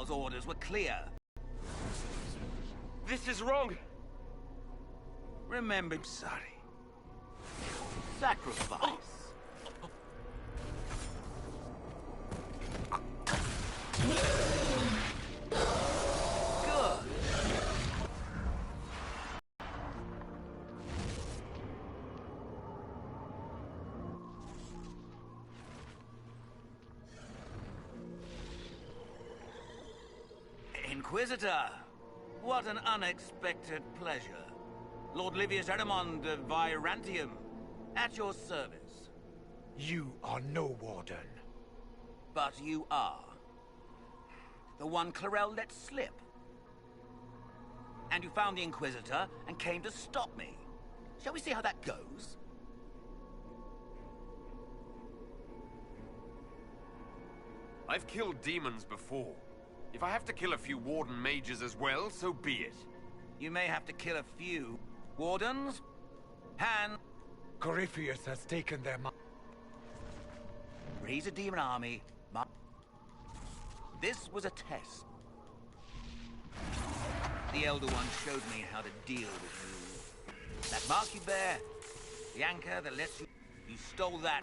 Clarel's orders were clear. This is wrong. Remember, sorry. Sacrifice. Good. Inquisitor, what an unexpected pleasure. Lord Livius Erimond of Virantium, at your service. You are no Warden. But you are. The one Clarel let slip. And you found the Inquisitor and came to stop me. Shall we see how that goes? I've killed demons before. If I have to kill a few Warden mages as well, so be it. You may have to kill a few Wardens. Corypheus has taken their Raise a demon army. This was a test. The Elder One showed me how to deal with you. That mark you bear, the anchor that lets you... You stole that.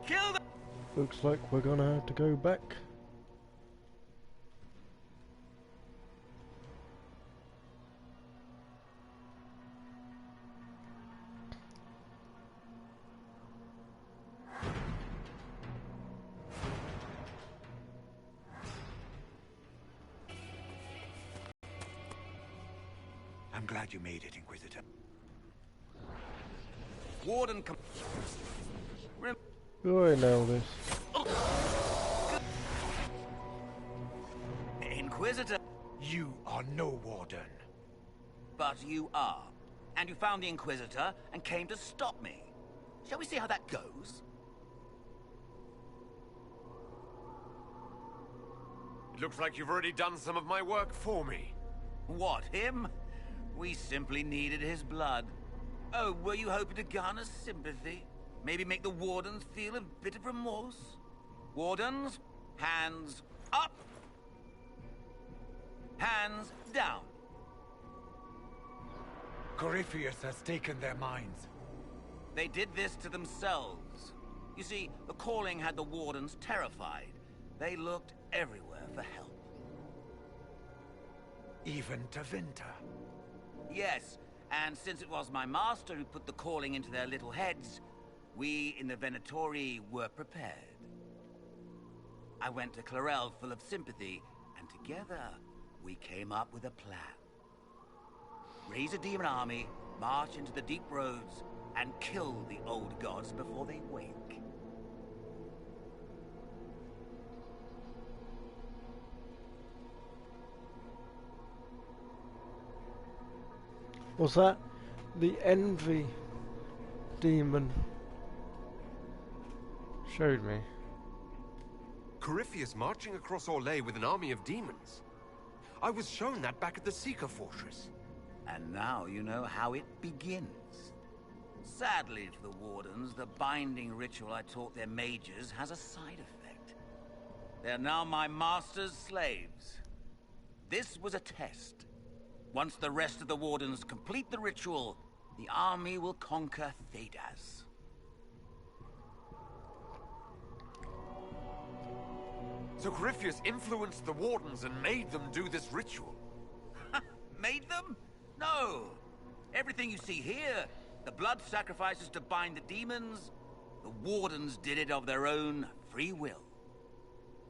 Kill them! Looks like we're gonna have to go back. I'm glad you made it, Inquisitor. Warden, come. Oh, I know this. Inquisitor. You are no Warden. But you are. And you found the Inquisitor and came to stop me. Shall we see how that goes? It looks like you've already done some of my work for me. What, him? We simply needed his blood. Oh, were you hoping to garner sympathy? Maybe make the Wardens feel a bit of remorse? Wardens, hands up! Hands down! Corypheus has taken their minds. They did this to themselves. You see, the calling had the Wardens terrified. They looked everywhere for help. Even to Vinter. Yes, and since it was my master who put the calling into their little heads, we in the Venatori were prepared. I went to Clarel full of sympathy, and together we came up with a plan. Raise a demon army, march into the deep roads, and kill the old gods before they wake. Was that the envy demon showed me? Corypheus marching across Orlais with an army of demons. I was shown that back at the Seeker Fortress. And now you know how it begins. Sadly for the Wardens, the binding ritual I taught their mages has a side effect. They're now my master's slaves. This was a test. Once the rest of the Wardens complete the ritual, the army will conquer Thedas. So Corypheus influenced the Wardens and made them do this ritual. Made them? No. Everything you see here, the blood sacrifices to bind the demons, the Wardens did it of their own free will.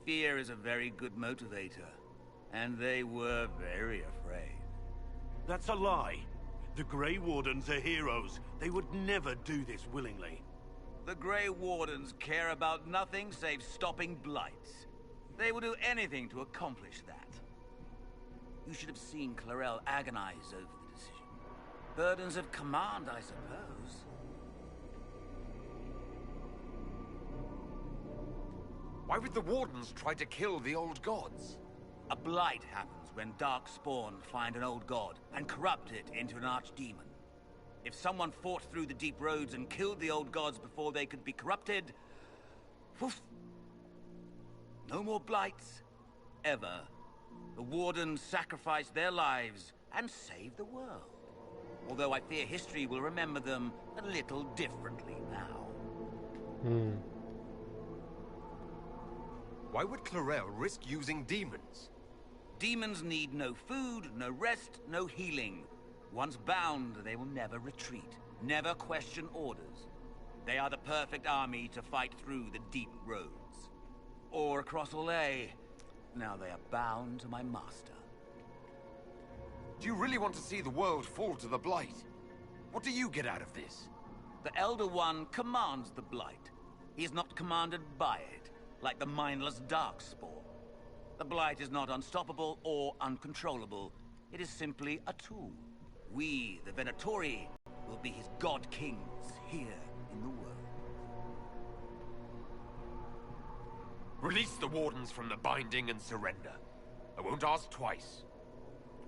Fear is a very good motivator, and they were very afraid. That's a lie. The Grey Wardens are heroes. They would never do this willingly. The Grey Wardens care about nothing save stopping blights. They will do anything to accomplish that. You should have seen Clarel agonize over the decision. Burdens of command, I suppose. Why would the Wardens try to kill the old gods? A blight happens when dark spawn find an old god and corrupt it into an archdemon. If someone fought through the deep roads and killed the old gods before they could be corrupted, woof, no more blights, forever. The Wardens sacrificed their lives and saved the world. Although I fear history will remember them a little differently now. Why would Clarel risk using demons? Demons need no food, no rest, no healing. Once bound, they will never retreat, never question orders. They are the perfect army to fight through the deep roads. Or across Olay. Now they are bound to my master. Do you really want to see the world fall to the Blight? What do you get out of this? The Elder One commands the Blight. He is not commanded by it, like the mindless Darkspawn. The Blight is not unstoppable or uncontrollable. It is simply a tool. We, the Venatori, will be his god kings here in the world. Release the Wardens from the binding and surrender. I won't ask twice.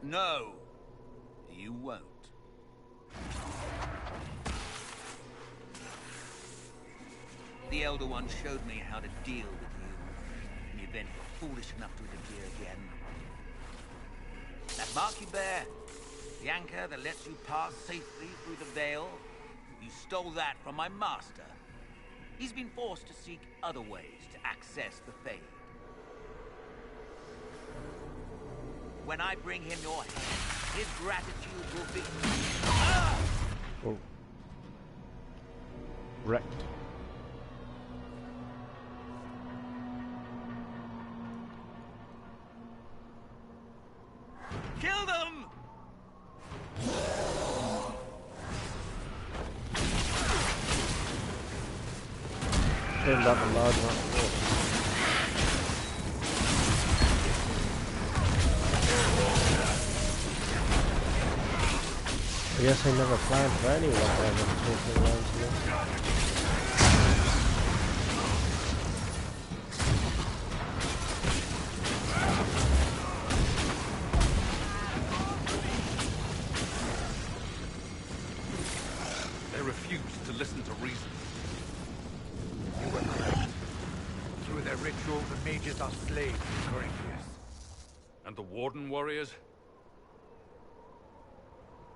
No, you won't. The Elder One showed me how to deal with you in the event you're foolish enough to interfere again. That mark you bear, the anchor that lets you pass safely through the veil, you stole that from my master. He's been forced to seek other ways to access the Fade. When I bring him your head, his gratitude will be... Ah! Oh. Wrecked. Kill them! Turned out the large one. I guess I never planned for anyone ever talking around to this. They refused to listen to reason. You were correct. Through their ritual, the mages are slaves to Corypheus. And the Warden warriors?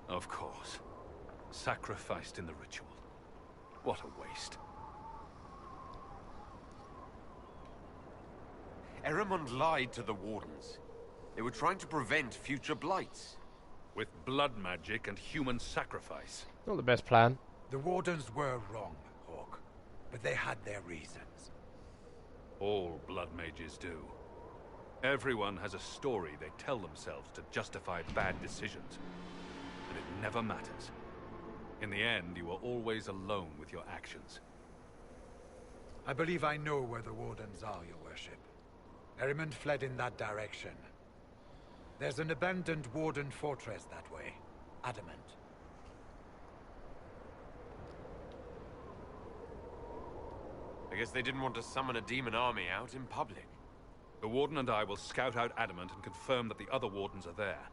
Of course. Sacrificed in the ritual. What a waste. Eramund lied to the Wardens. They were trying to prevent future blights. With blood magic and human sacrifice. Not the best plan. The Wardens were wrong, Hawk. But they had their reasons. All blood mages do. Everyone has a story they tell themselves to justify bad decisions. And it never matters. In the end, you are always alone with your actions. I believe I know where the Wardens are, Your Worship. Eramund fled in that direction. There's an abandoned Warden fortress that way. Adamant. I guess they didn't want to summon a demon army out in public. The Warden and I will scout out Adamant and confirm that the other Wardens are there.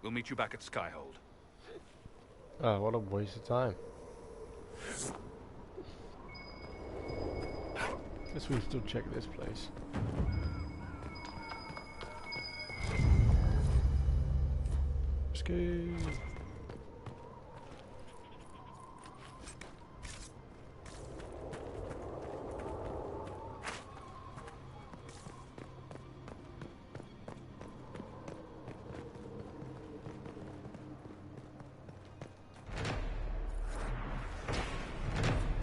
We'll meet you back at Skyhold. Oh, what a waste of time. Guess we'll still check this place. Let's go.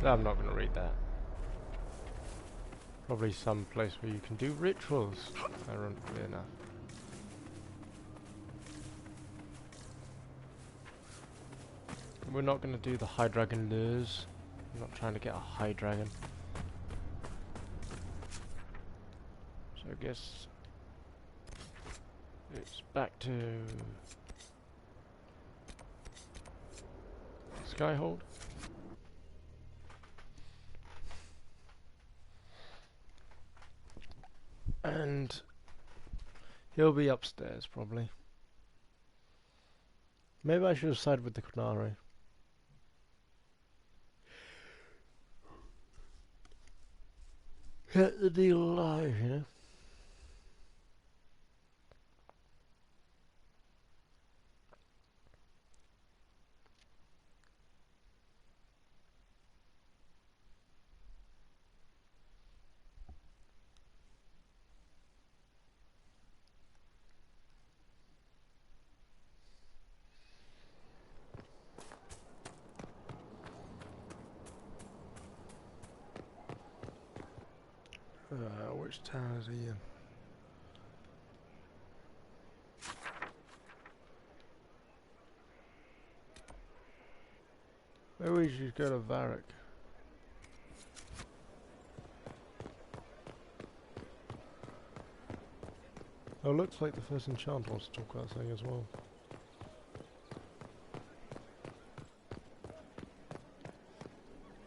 I'm not going to read that. Probably some place where you can do rituals, ironically enough. We're not going to do the high dragon lures. I'm not trying to get a high dragon. So I guess it's back to Skyhold. And he'll be upstairs, probably. Maybe I should have sided with the Qunari. Get the deal alive, you know? town is he in? Maybe we should go to Varric. Oh, looks like the first enchant wants to talk about something as well.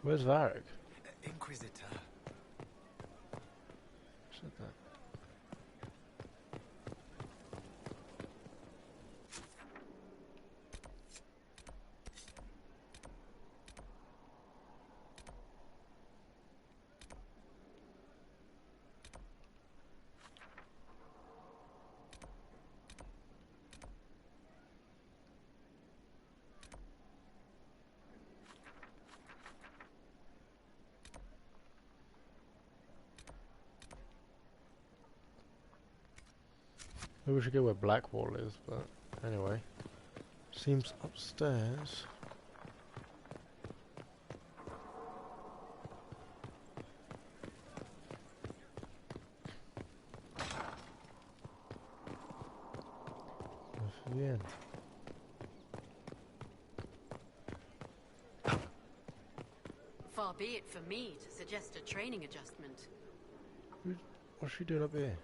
Where's Varric? Inquisitor. Said that. Maybe we should go where Blackwall is, but anyway. Seems upstairs. Bien. Far be it for me to suggest a training adjustment. What's she doing up here?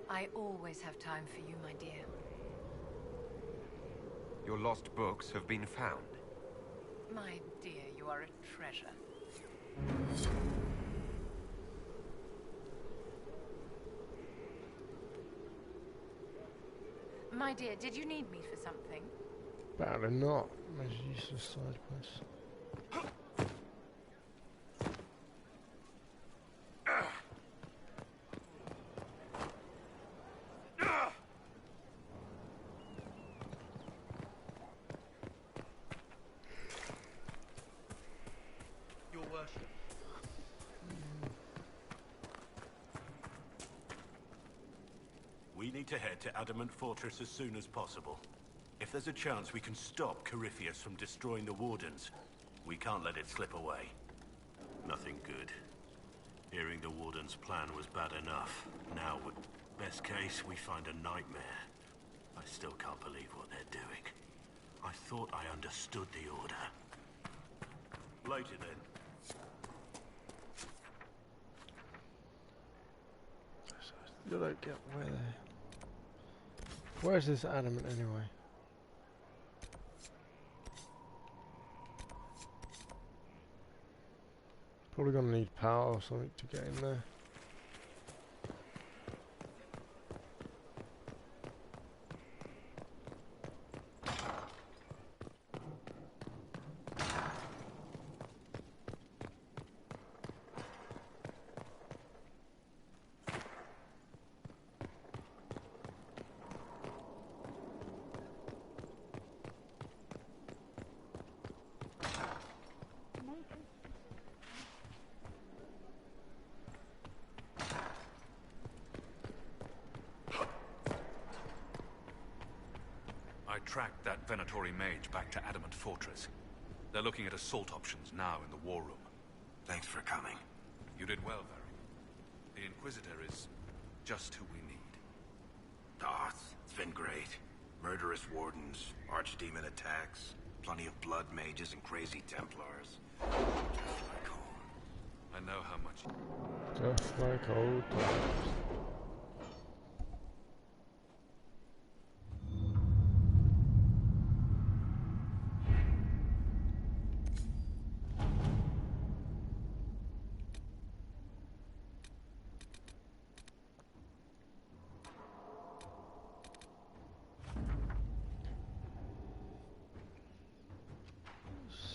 I always have time for you, my dear. Your lost books have been found. My dear, you are a treasure. My dear, did you need me for something? Apparently not. There's useless side quest. Your worship. We need to head to Adamant Fortress as soon as possible. If there's a chance we can stop Corypheus from destroying the Wardens, we can't let it slip away. Nothing good. Hearing the Warden's plan was bad enough. Now, best case, we find a nightmare. I still can't believe what they're doing. I thought I understood the order. Later then. Still don't get where they... Where's this adamant anyway? Probably gonna need power or something to get in there. I tracked that Venatori mage back to Adamant Fortress. They're looking at assault options now in the war room. Thanks for coming. You did well, Varric. The Inquisitor is just who we need. Ah, it's been great. Murderous wardens, archdemon attacks, plenty of blood mages and crazy Templars. Just like home. I know how much... Just like old times.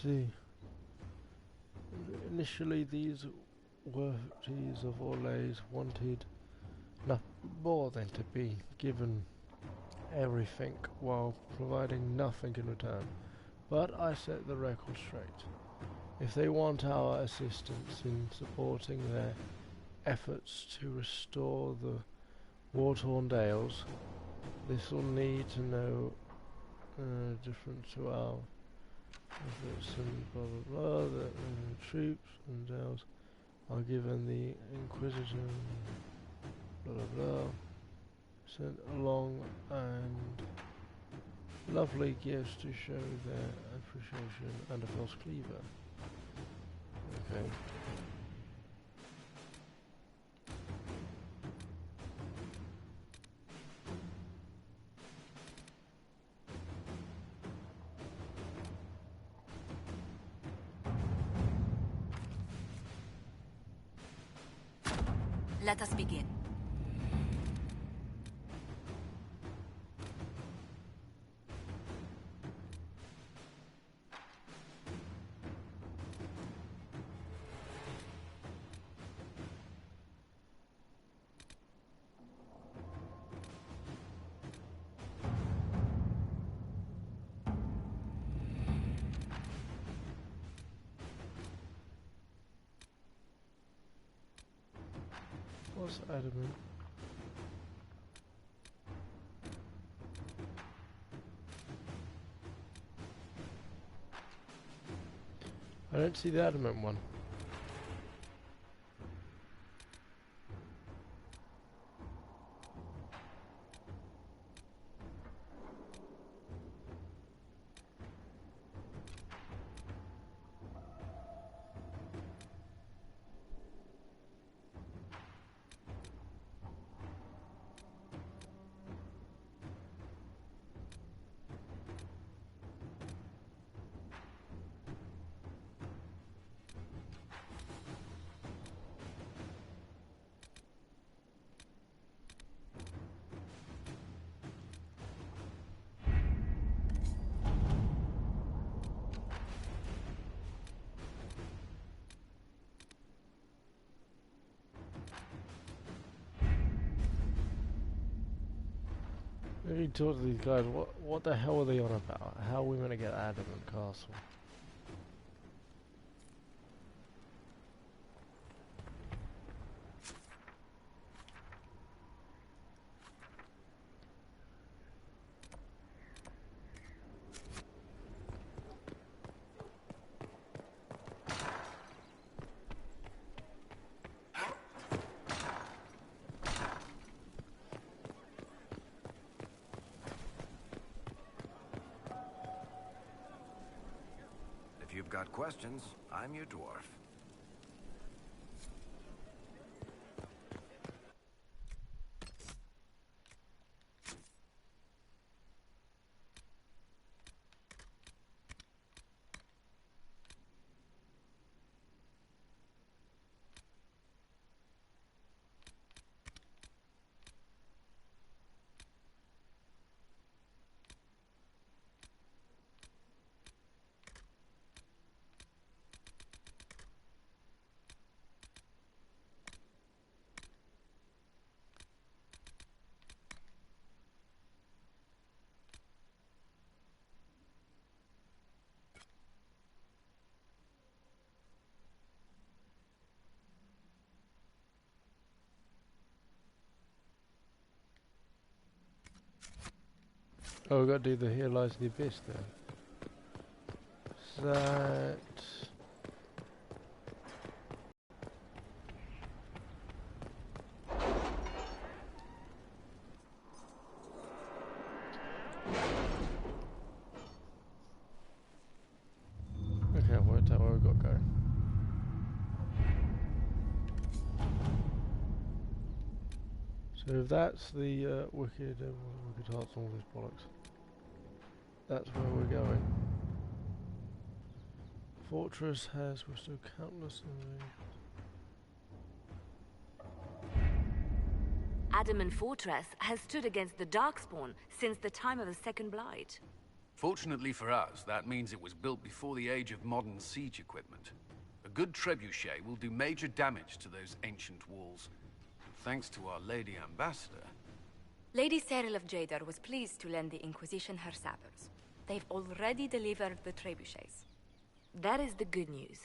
See. Initially, these worthies of Orlais wanted nothing more than to be given everything while providing nothing in return. But I set the record straight. If they want our assistance in supporting their efforts to restore the war-torn Dales, this will need to know different to our efforts and blah blah blah, the troops and Dales are given the Inquisition blah blah blah sent along and lovely gifts to show their appreciation and a false cleaver. Okay. Let us begin. What's adamant? I don't see the adamant one. Maybe talk to these guys. What the hell are they on about? How are we going to get Adamant Castle? If you've got questions, I'm your dwarf. Oh, we've got to do the Here Lies the Abyss then. Is that... Okay, I've worked out where we've got to go. So if that's the wicked hearts and all this bollocks, that's where we're going. Fortress has withstood countless... Adamant Fortress has stood against the Darkspawn since the time of the Second Blight. Fortunately for us, that means it was built before the age of modern siege equipment. A good trebuchet will do major damage to those ancient walls. And thanks to our Lady Ambassador... Lady Cyril of Jadar was pleased to lend the Inquisition her sabers. They've already delivered the trebuchets. That is the good news.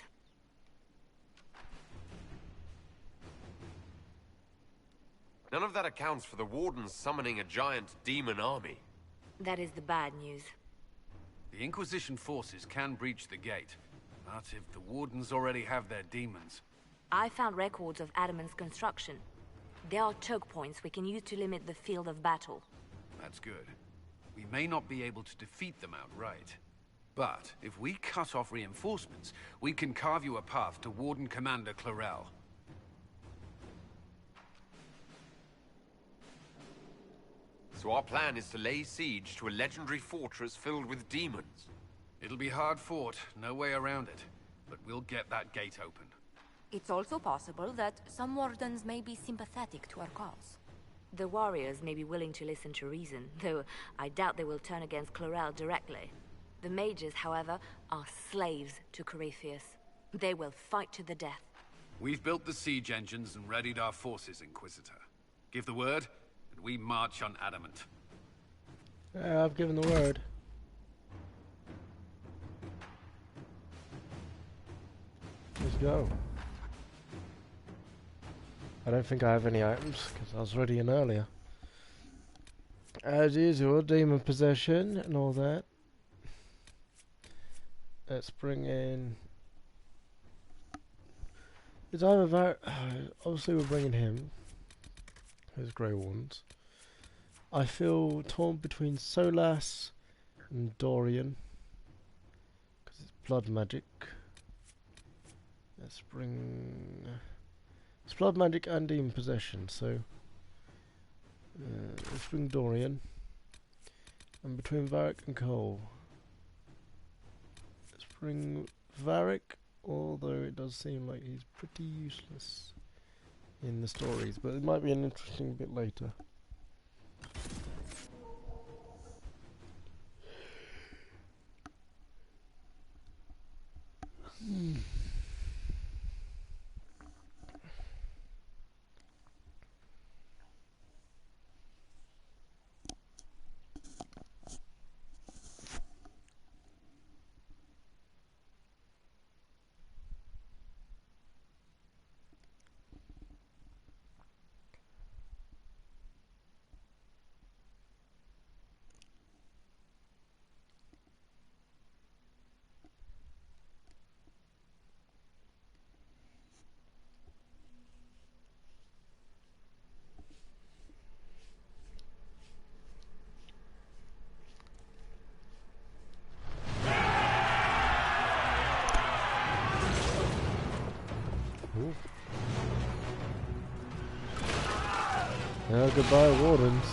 None of that accounts for the Warden summoning a giant demon army. That is the bad news. The Inquisition forces can breach the gate, but if the Wardens already have their demons, I found records of Adamant's construction. There are choke points we can use to limit the field of battle. That's good. We may not be able to defeat them outright. But if we cut off reinforcements, we can carve you a path to Warden Commander Clarel. So our plan is to lay siege to a legendary fortress filled with demons. It'll be hard fought, no way around it. But we'll get that gate open. It's also possible that some wardens may be sympathetic to our cause. The warriors may be willing to listen to reason, though I doubt they will turn against Clarel directly. The mages, however, are slaves to Corypheus. They will fight to the death. We've built the siege engines and readied our forces, Inquisitor. Give the word, and we march on Adamant. Yeah, I've given the word. Let's go. I don't think I have any items, because I was ready in earlier. As usual, demon possession and all that. Let's bring in... It's either that... obviously we're bringing him. His Grey Wardens. I feel torn between Solas and Dorian. Because it's blood magic. Let's bring... It's blood magic and demon possession, so... let's bring Dorian. And between Varric and Cole. Let's bring Varric, although it does seem like he's pretty useless in the stories, but it might be an interesting bit later. Well, goodbye, Wardens.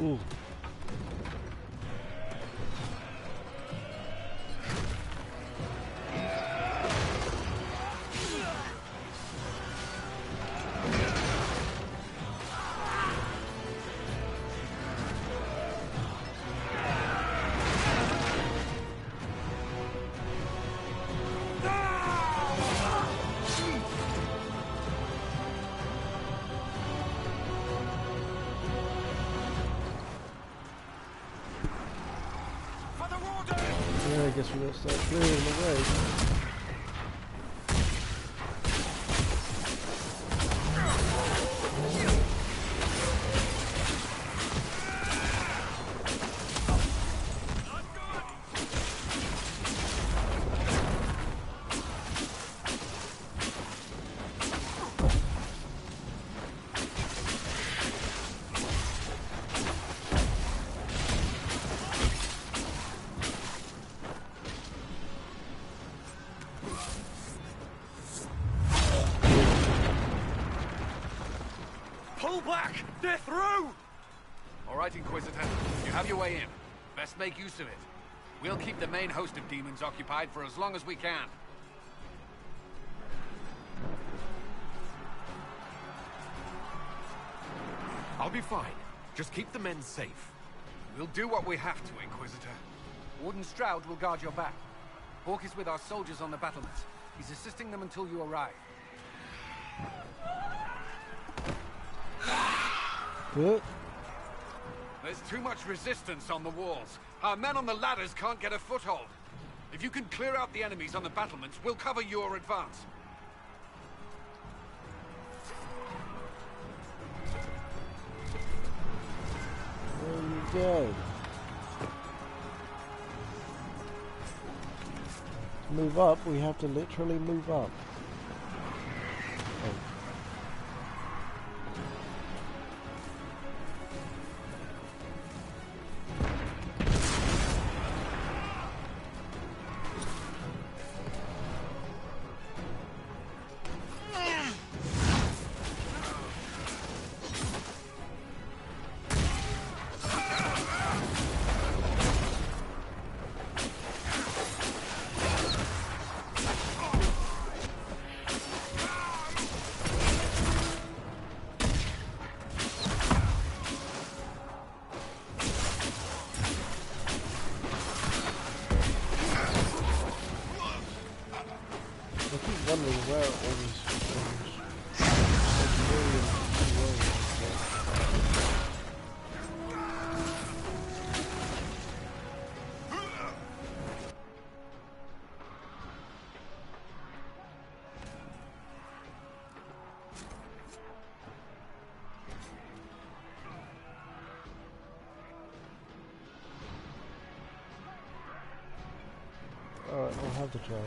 Ooh. I guess we're going to start clearing the way. Pull back! They're through! All right, Inquisitor. You have your way in. Best make use of it. We'll keep the main host of demons occupied for as long as we can. I'll be fine. Just keep the men safe. We'll do what we have to, Inquisitor. Warden Stroud will guard your back. Hawk is with our soldiers on the battlements. He's assisting them until you arrive. Good. There's too much resistance on the walls. Our men on the ladders can't get a foothold. If you can clear out the enemies on the battlements, we'll cover your advance. There you go. To move up, we have to literally move up. Oh. Wondering where all these things Alright, I'll have the choice.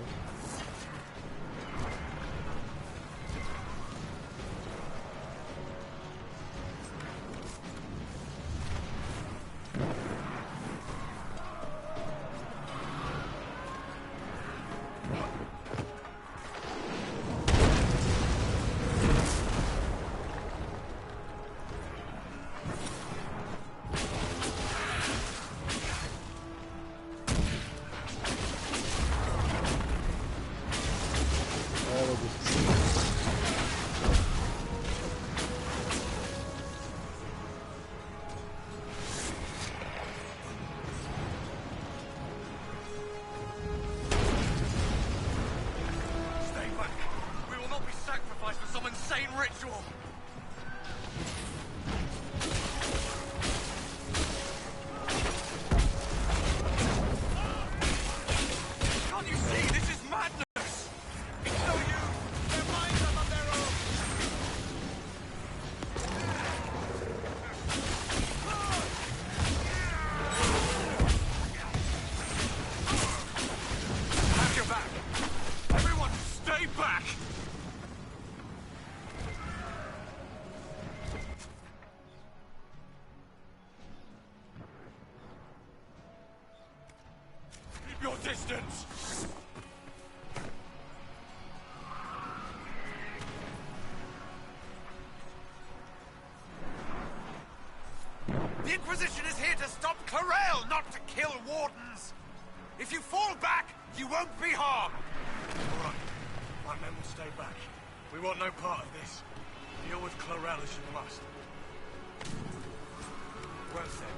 Your distance! The Inquisition is here to stop Clarel, not to kill Wardens! If you fall back, you won't be harmed! All right. My men will stay back. We want no part of this. Deal with Clarel as you must. Well said.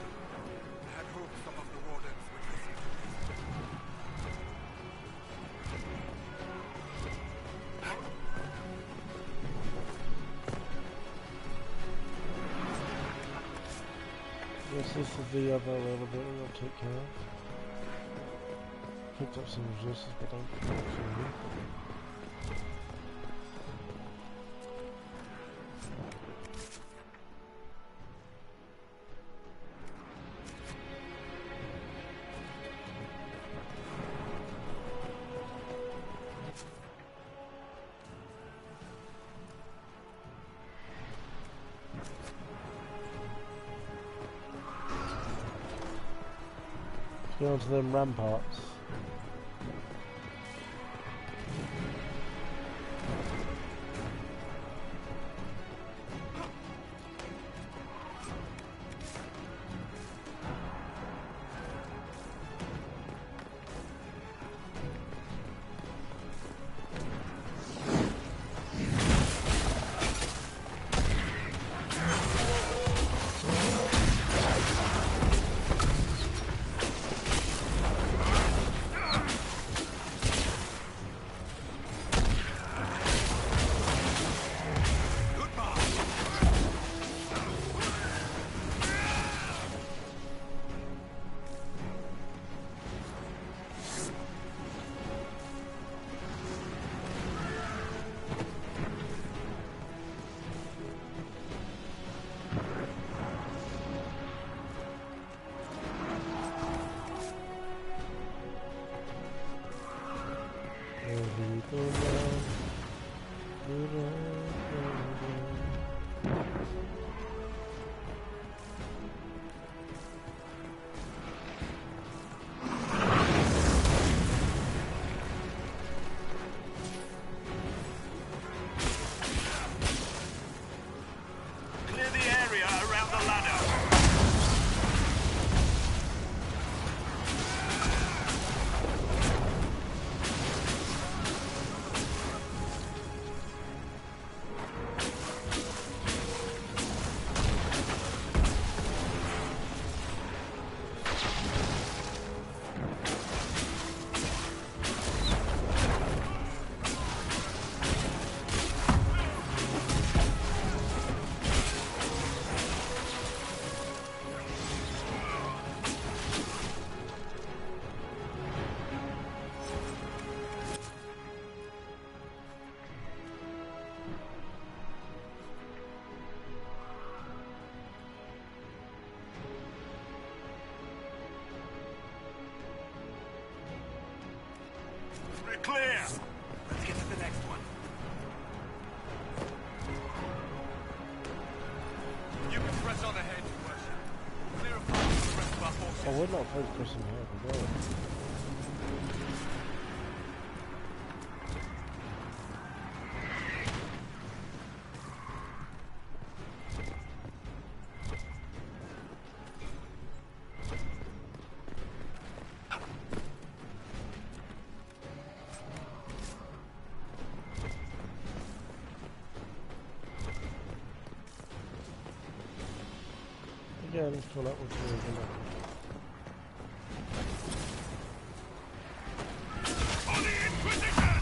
I had hoped some of the Wardens would listen to this. Yes, this is the other little bit we'll take care of. Picked up some resources, but don't actually. Go onto them ramparts. We're clear! Let's get to the next one. You can press on ahead, Your Worship. Clear a path for the rest of our forces. I would not focus on here as well. Yeah, let's call that one too, isn't it? On the Inquisition!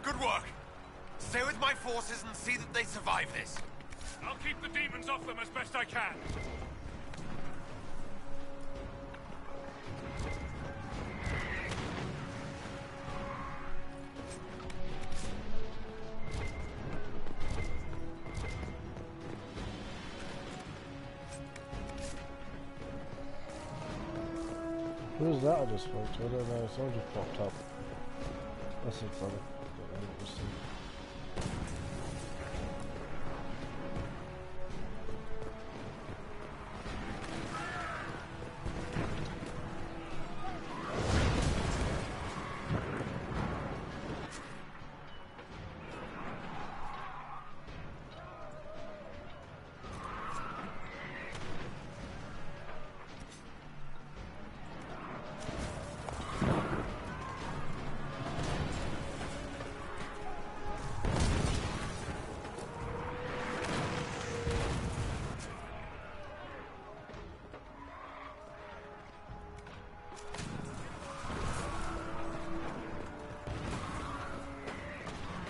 Good work. Stay with my forces and see that they survive this. I'll keep the demons off them as best I can. Who's that I just spoke to? I don't know, someone just popped up. That's it, brother. I don't know what to see.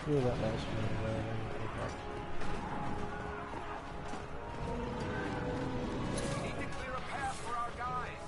Yeah, that last one. We need to clear a path for our guys.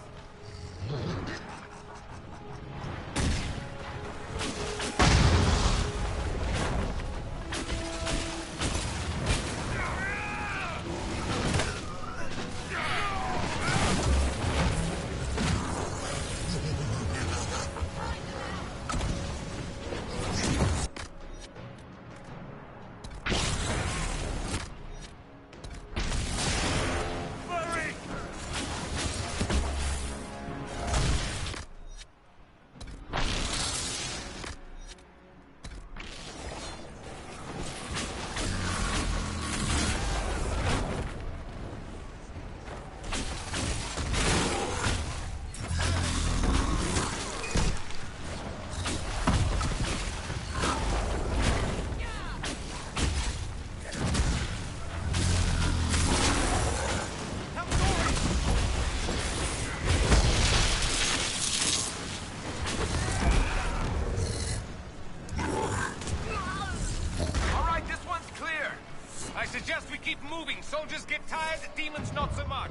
get tired, demons not so much.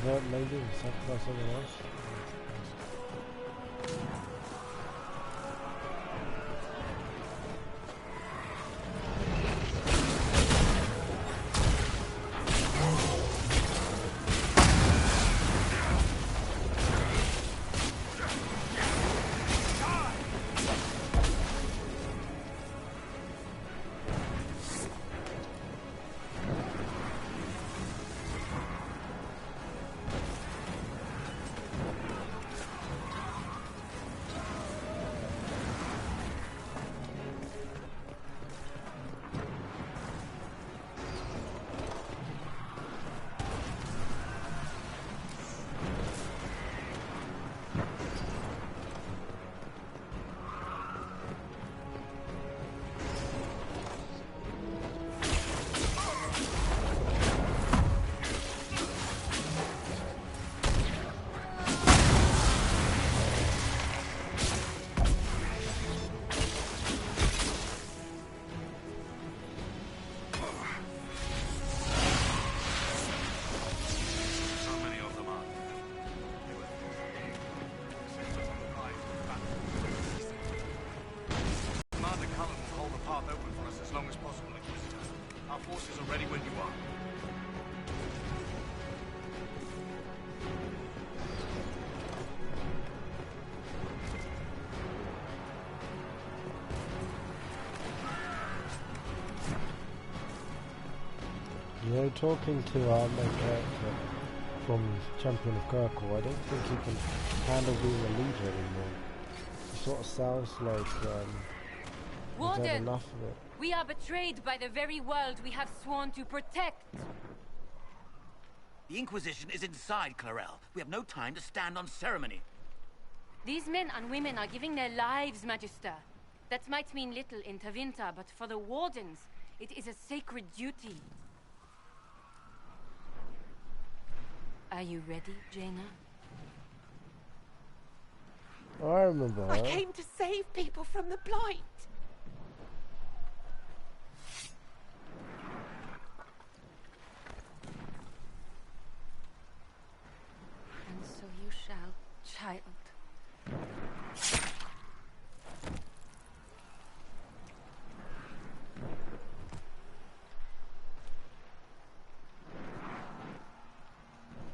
Convert maybe and sacrifice someone else. You know, talking to our main character from Champion of Kirkle, I don't think he can handle being a leader anymore. He sort of sounds like he's had enough of it. We are betrayed by the very world we have sworn to protect. The Inquisition is inside Clarel. We have no time to stand on ceremony. These men and women are giving their lives, Magister. That might mean little in Tevinter, but for the Wardens, it is a sacred duty. Are you ready, Jaina? I remember her. I came to save people from the Blight. And so you shall, child.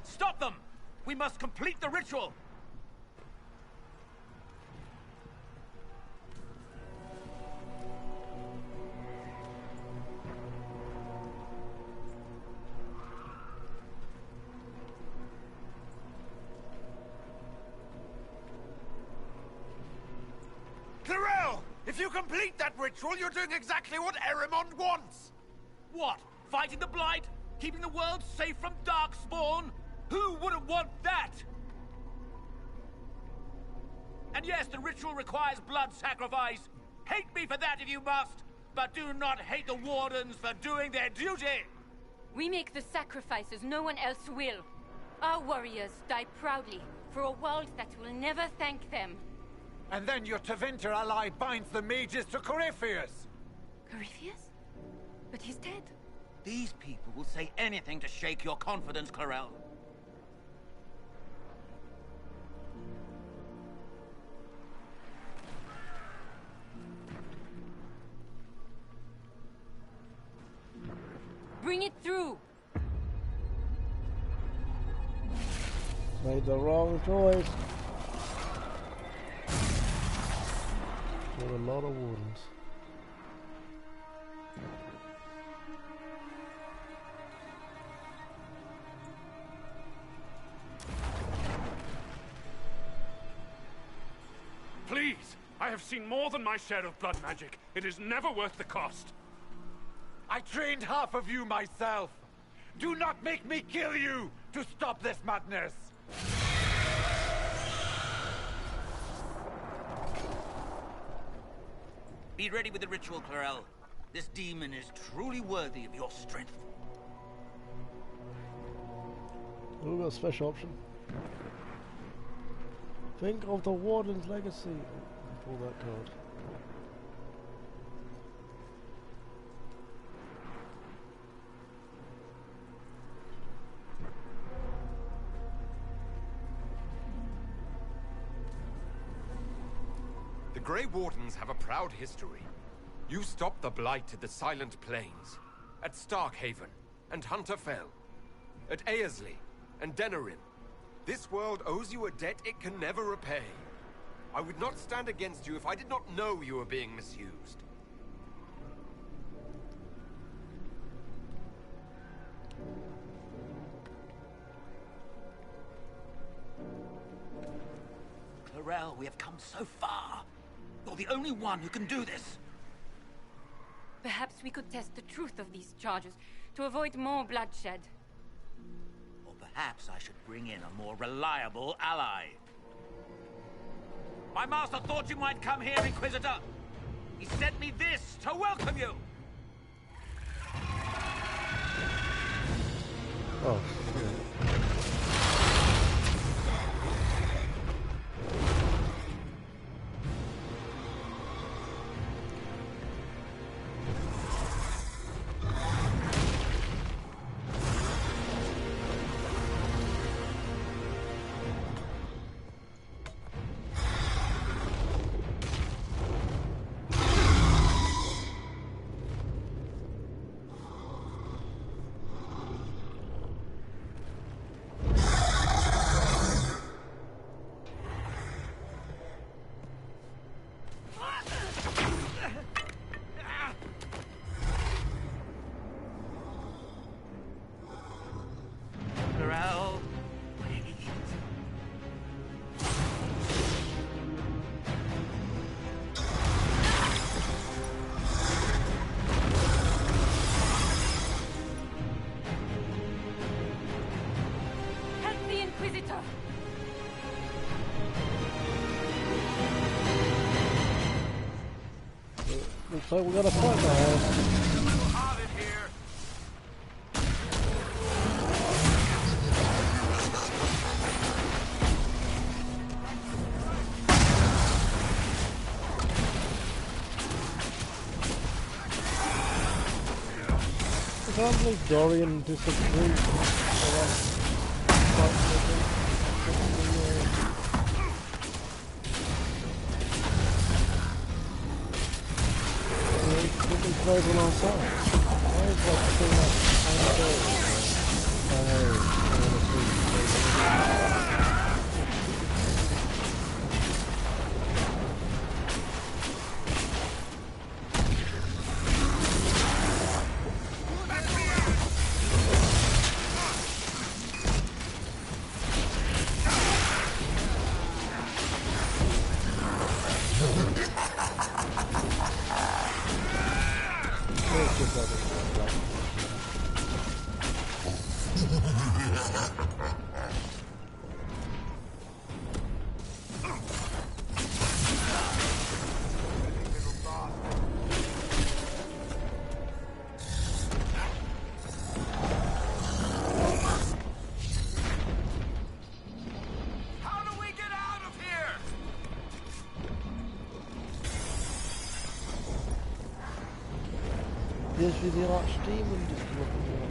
Stop them! We must complete the ritual! Clarel! If you complete that ritual, you're doing exactly what Erimond wants! What? Fighting the Blight? Keeping the world safe from Darkspawn? Who wouldn't want that? And yes, the ritual requires blood sacrifice. Hate me for that if you must, but do not hate the Wardens for doing their duty! We make the sacrifices no one else will. Our warriors die proudly for a world that will never thank them. And then your Tevinter ally binds the mages to Corypheus! Corypheus? But he's dead. These people will say anything to shake your confidence, Clarel. Bring it through! Made the wrong choice. There were a lot of Wardens. Please! I have seen more than my share of blood magic. It is never worth the cost. I trained half of you myself. Do not make me kill you to stop this madness. Be ready with the ritual, Clarel. This demon is truly worthy of your strength. We've got a special option. Think of the Warden's legacy. Pull that card. The Grey Wardens have a proud history. You stopped the Blight at the Silent Plains, at Starkhaven and Hunterfell, at Aersley and Denerim. This world owes you a debt it can never repay. I would not stand against you if I did not know you were being misused. Clarel, we have come so far. You're the only one who can do this. Perhaps we could test the truth of these charges to avoid more bloodshed. Or perhaps I should bring in a more reliable ally. My master thought you might come here, Inquisitor. He sent me this to welcome you. Oh, shit. Looks like we got a fight now. I can't believe Dorian disagreed. Plays on our side. Why is that thing Yes, wie die Archdemon just looking at.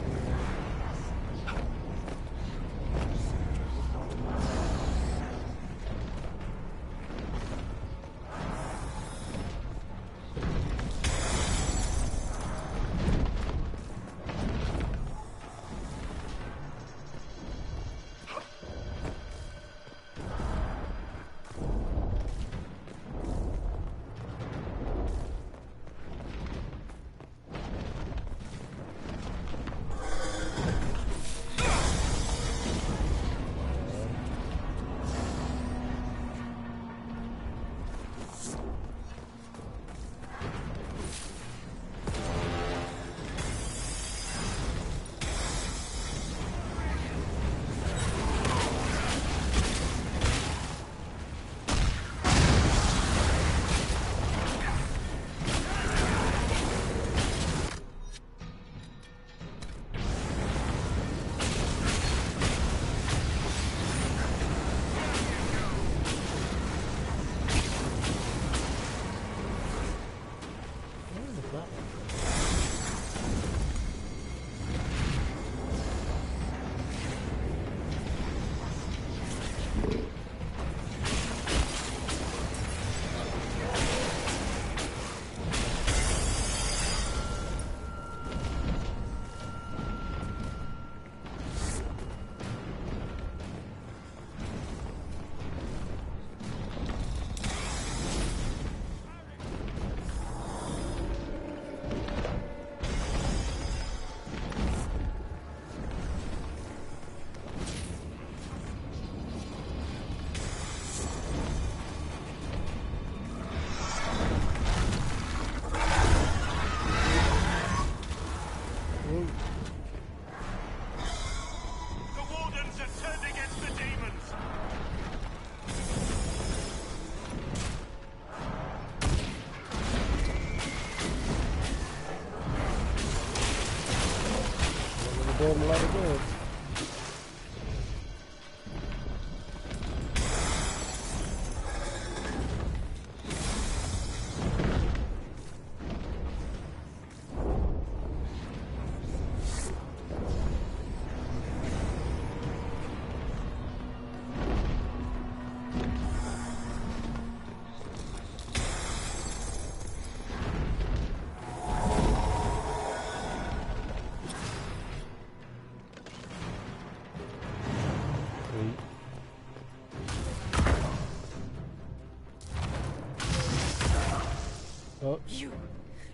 them a lot of good.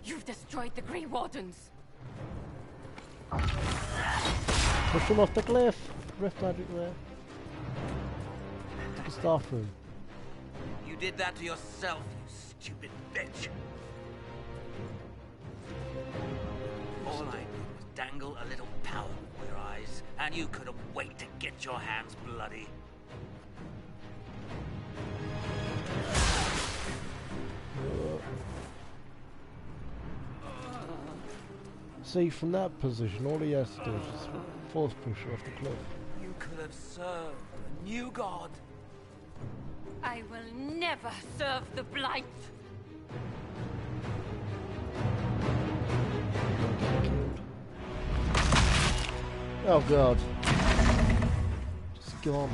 You've destroyed the Grey Wardens. Push him off the cliff. Rift magic there. To the staff room. You did that to yourself, you stupid bitch. All I did was dangle a little power before your eyes, and you couldn't wait to get your hands bloody. See, from that position, all he has to do is just force push her off the cliff. You could have served a new god. I will never serve the Blight. Oh god. Just gone.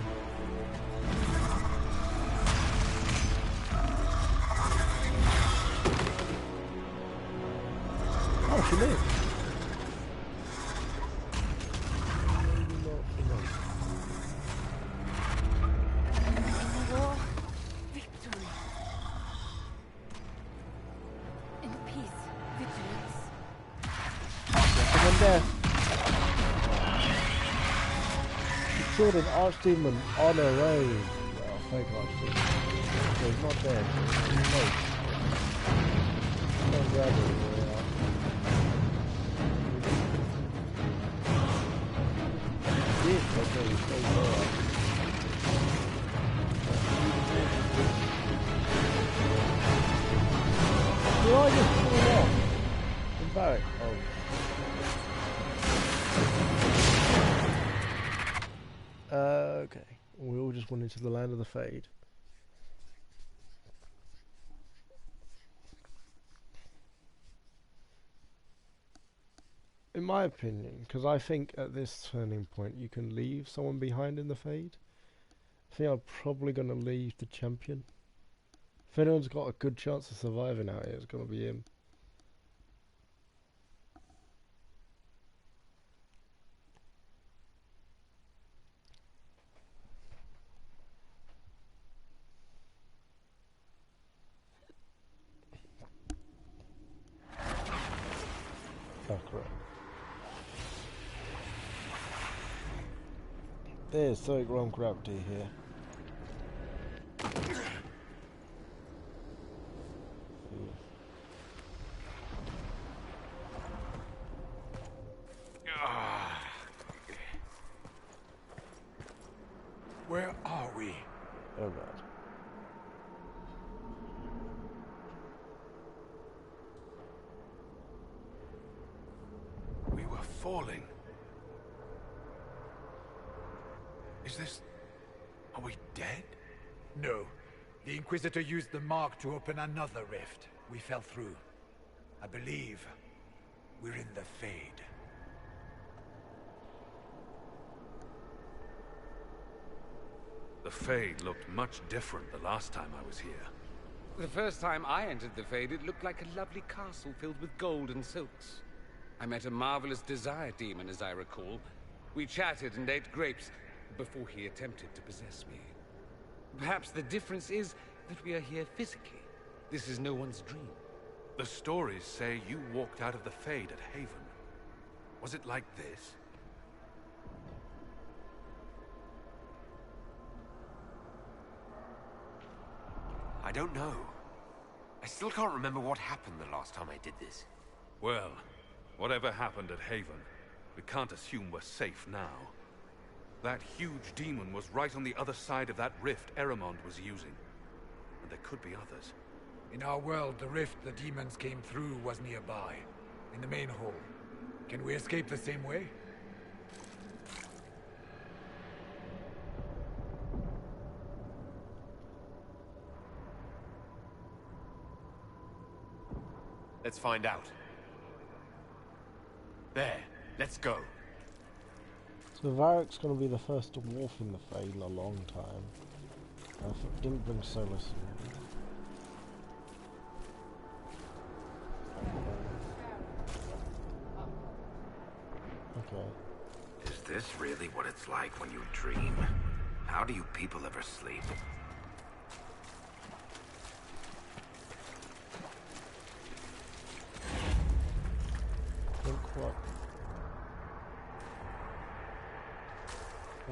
Oh, she lived. Victory. In peace, vigilance. Someone there. She killed an archdemon on her own. Well, fake archdemon. So he's not dead. He's close. Don't grab him. Did I just fall off? In fact, okay. We all just went into the land of the Fade. In my opinion, because I think at this turning point you can leave someone behind in the Fade. I think I'm probably going to leave the champion. If anyone's got a good chance of surviving out here, it's going to be him. Correct. There's something wrong gravity here. Where are we? Oh god. We were falling. Is this... Are we dead? No. The Inquisitor used the mark to open another rift. We fell through. I believe we're in the Fade. The Fade looked much different the last time I was here. The first time I entered the Fade, it looked like a lovely castle filled with gold and silks. I met a marvelous desire demon, as I recall. We chatted and ate grapes before he attempted to possess me. Perhaps the difference is that we are here physically. This is no one's dream. The stories say you walked out of the Fade at Haven. Was it like this? I don't know. I still can't remember what happened the last time I did this. Well, whatever happened at Haven, we can't assume we're safe now. That huge demon was right on the other side of that rift Eramond was using. And there could be others. In our world, the rift the demons came through was nearby, in the main hall. Can we escape the same way? Let's find out. There, let's go. So Varric's going to be the first dwarf in the Fade in a long time. I didn't bring Solus. Okay. Is this really what it's like when you dream? How do you people ever sleep? Think what?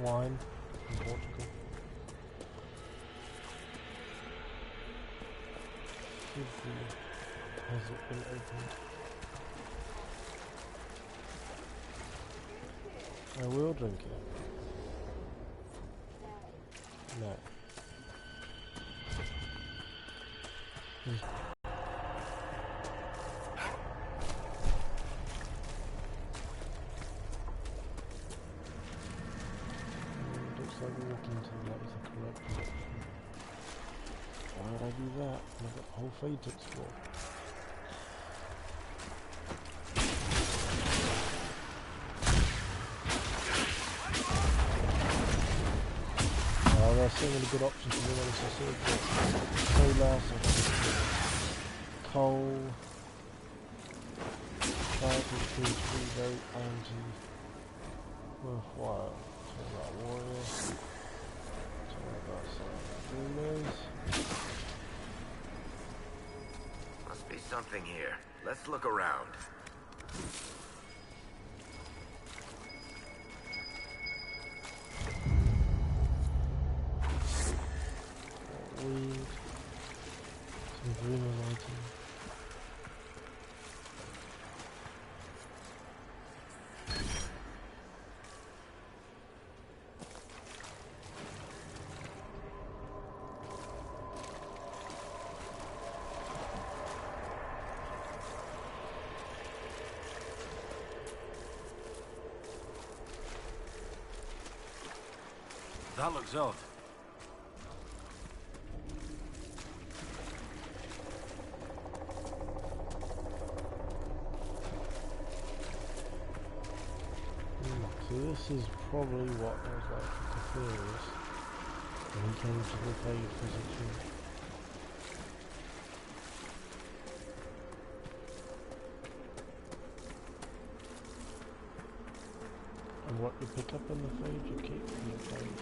Wine from Portugal. Has it been opened? I will drink it. No. Looks like walking to that is the correct direction. Why would I do that? I've got the whole Fade to explore. There are so many good options to be honest. Solar, coal, that would be very worthwhile. Talk about warriors, talk about some dreamers. Must be something here. Let's look around. Weed, some dreamer lighting. That looks odd. So this is probably what was like Catherius when he came to the Fade position. And what you pick up in the Fade, you keep in the Fade.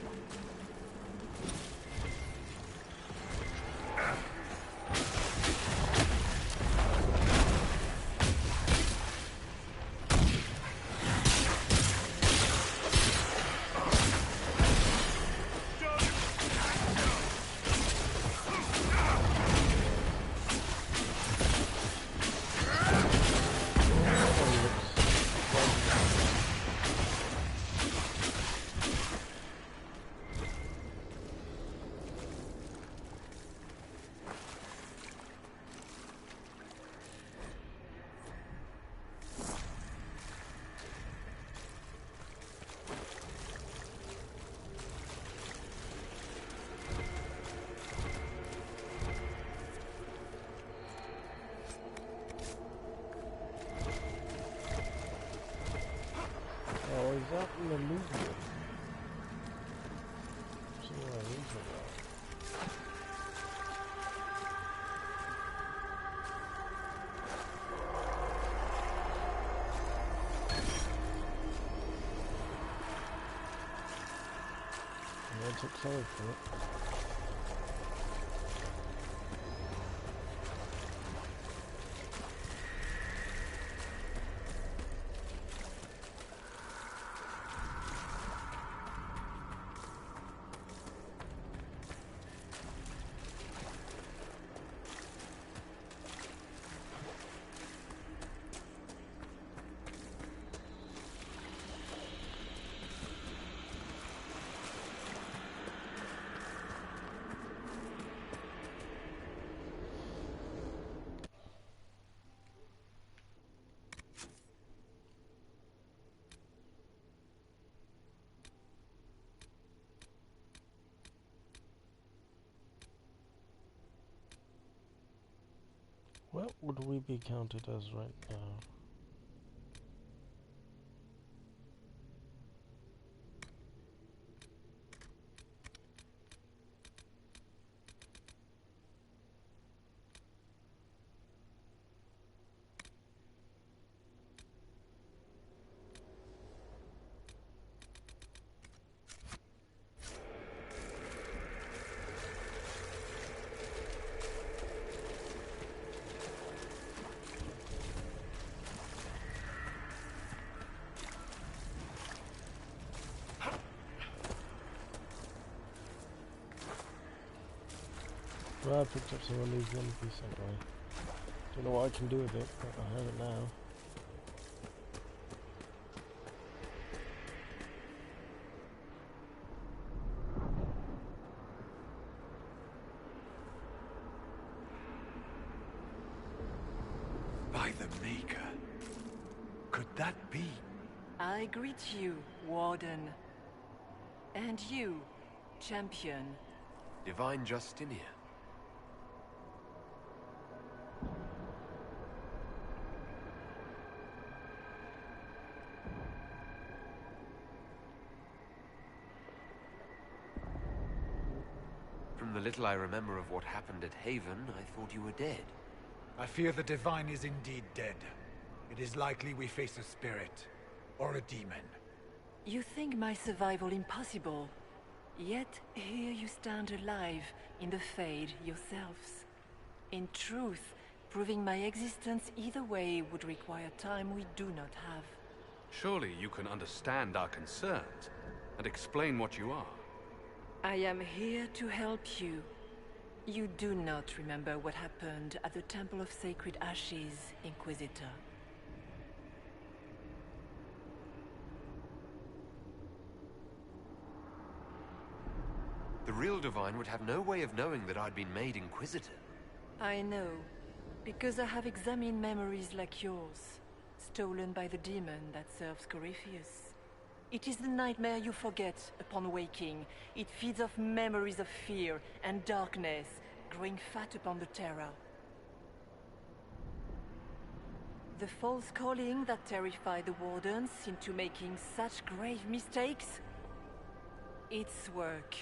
Oh, is that in the movement? See what I mean for that. I took solid for it. What would we be counted as right now? Well, I picked up some of these one piece anyway. Don't know what I can do with it, but I have it now. By the Maker. Could that be? I greet you, Warden. And you, Champion. Divine Justinian. From the little I remember of what happened at Haven, I thought you were dead. I fear the Divine is indeed dead. It is likely we face a spirit, or a demon. You think my survival impossible, yet here you stand alive in the Fade yourselves. In truth, proving my existence either way would require time we do not have. Surely you can understand our concerns and explain what you are. I am here to help you. You do not remember what happened at the Temple of Sacred Ashes, Inquisitor. The real Divine would have no way of knowing that I'd been made Inquisitor. I know, because I have examined memories like yours, stolen by the demon that serves Corypheus. It is the nightmare you forget upon waking. It feeds off memories of fear and darkness, growing fat upon the terror. The false calling that terrified the Wardens into making such grave mistakes? Its work.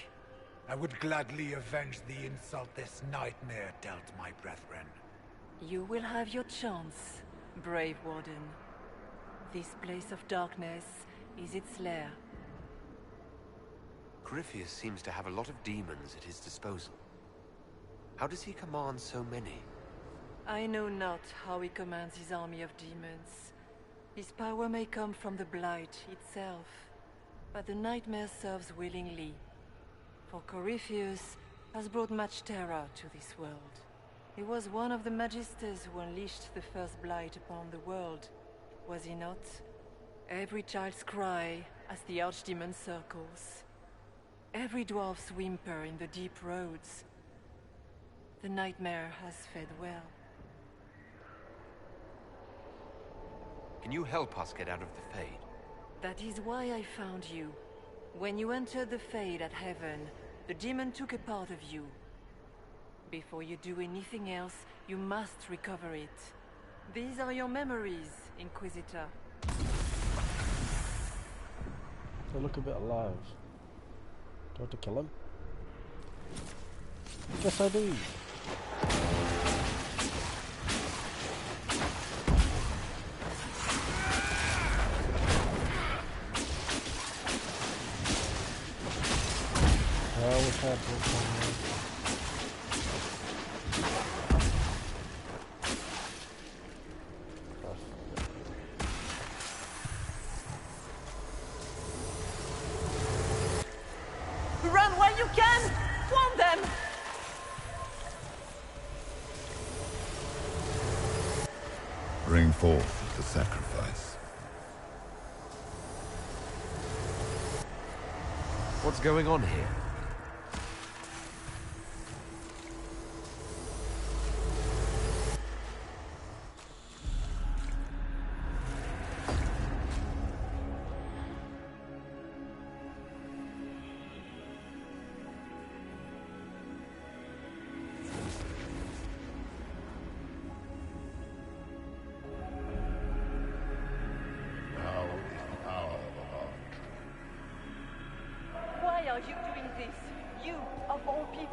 I would gladly avenge the insult this nightmare dealt my brethren. You will have your chance, brave Warden. This place of darkness is its lair. Corypheus seems to have a lot of demons at his disposal. How does he command so many? I know not how he commands his army of demons. His power may come from the Blight itself, but the nightmare serves willingly. For Corypheus has brought much terror to this world. He was one of the Magisters who unleashed the first Blight upon the world, was he not? Every child's cry as the Archdemon circles. Every dwarf's whimper in the deep roads. The nightmare has fed well. Can you help us get out of the Fade? That is why I found you. When you entered the Fade at Heaven, the demon took a part of you. Before you do anything else, you must recover it. These are your memories, Inquisitor. They look a bit alive. Do I have to kill him? Yes, I do. I wish I had to. Run while you can! Swarm them! Bring forth the sacrifice. What's going on here?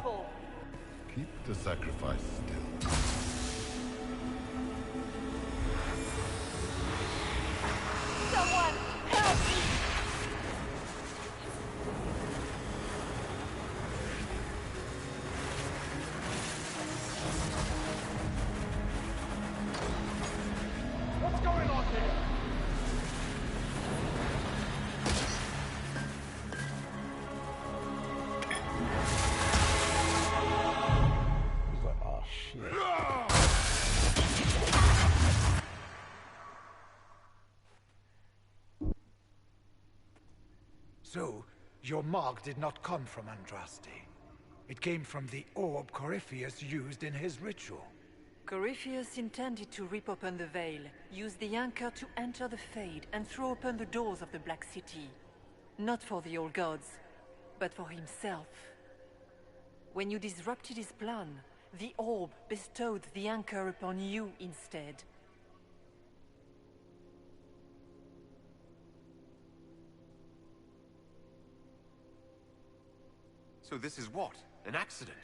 people. Keep the sacrifice still. Someone help me! What's going on here? He's like, oh shit. So, your mark did not come from Andraste. It came from the orb Corypheus used in his ritual. Corypheus intended to rip open the veil, use the anchor to enter the Fade, and throw open the doors of the Black City. Not for the old gods, but for himself. When you disrupted his plan, the orb bestowed the anchor upon you instead. So this is what? An accident?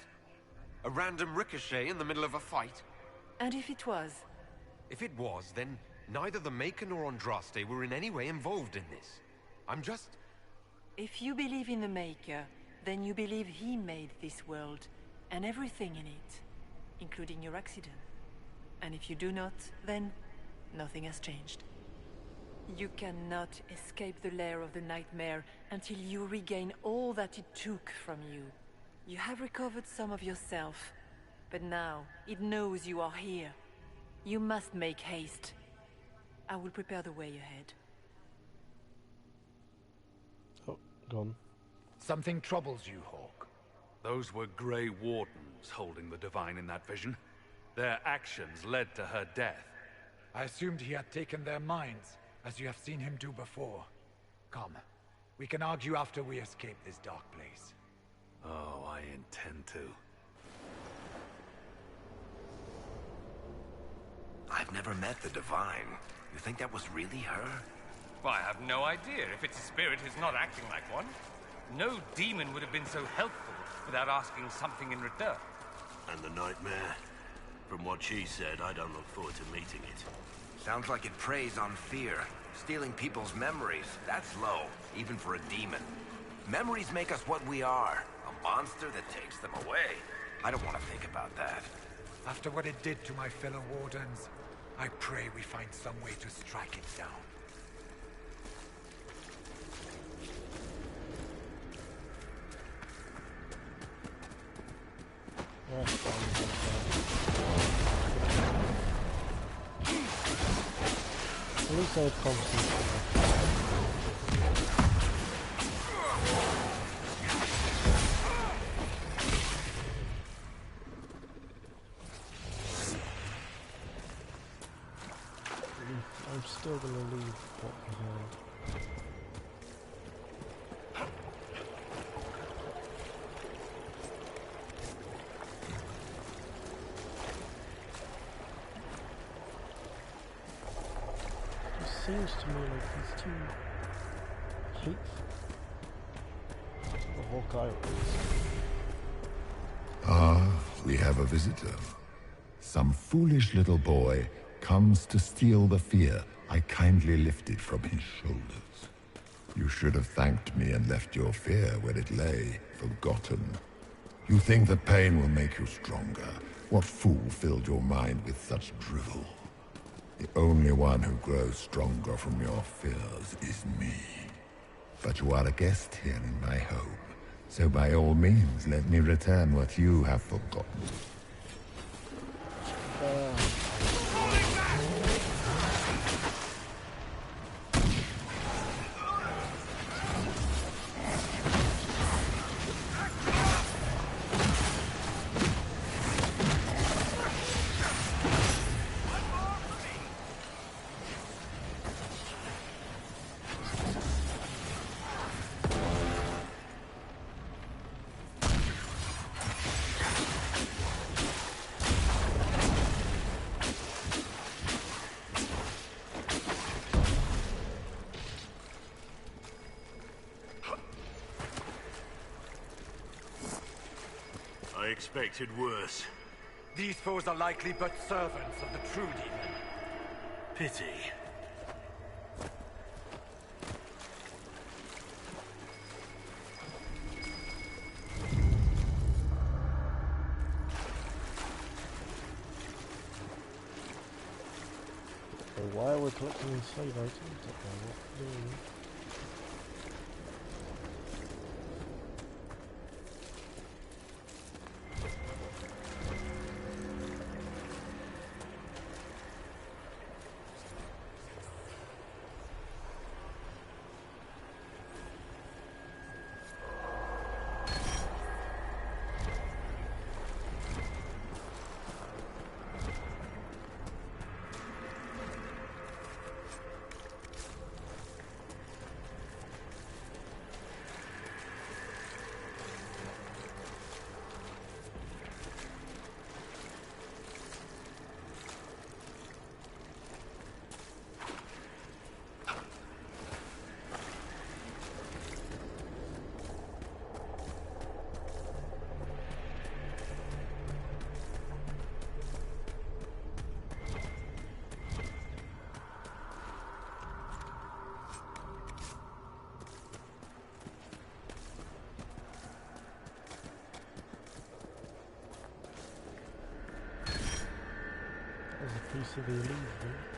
A random ricochet in the middle of a fight? And if it was? If it was, then neither the Maker nor Andraste were in any way involved in this. I'm just... If you believe in the Maker, then you believe he made this world, and everything in it, including your accident. And if you do not, then nothing has changed. You cannot escape the lair of the nightmare until you regain all that it took from you. You have recovered some of yourself, but now it knows you are here. You must make haste. I will prepare the way ahead. Oh, gone. Something troubles you, Hawk. Those were Grey Wardens holding the Divine in that vision. Their actions led to her death. I assumed he had taken their minds, as you have seen him do before. Come, we can argue after we escape this dark place. Oh, I intend to. I've never met the Divine. You think that was really her? Well, I have no idea. If it's a spirit who's not acting like one, no demon would have been so helpful without asking something in return. And the nightmare? From what she said, I don't look forward to meeting it. Sounds like it preys on fear. Stealing people's memories. That's low, even for a demon. Memories make us what we are. A monster that takes them away. I don't want to think about that. After what it did to my fellow Wardens, I pray we find some way to strike it down. At least I had confidence. I'm still gonna leave what behind. Seems to me like he's too hateful. The Hawkeye is. Ah, we have a visitor. Some foolish little boy comes to steal the fear I kindly lifted from his shoulders. You should have thanked me and left your fear where it lay, forgotten. You think the pain will make you stronger. What fool filled your mind with such drivel? The only one who grows stronger from your fears is me. But you are a guest here in my home, so by all means let me return what you have forgotten. expected worse. These foes are likely but servants of the true demon. Pity. So why are we collecting these save items? I don't know what to do. There's a piece of the illusion.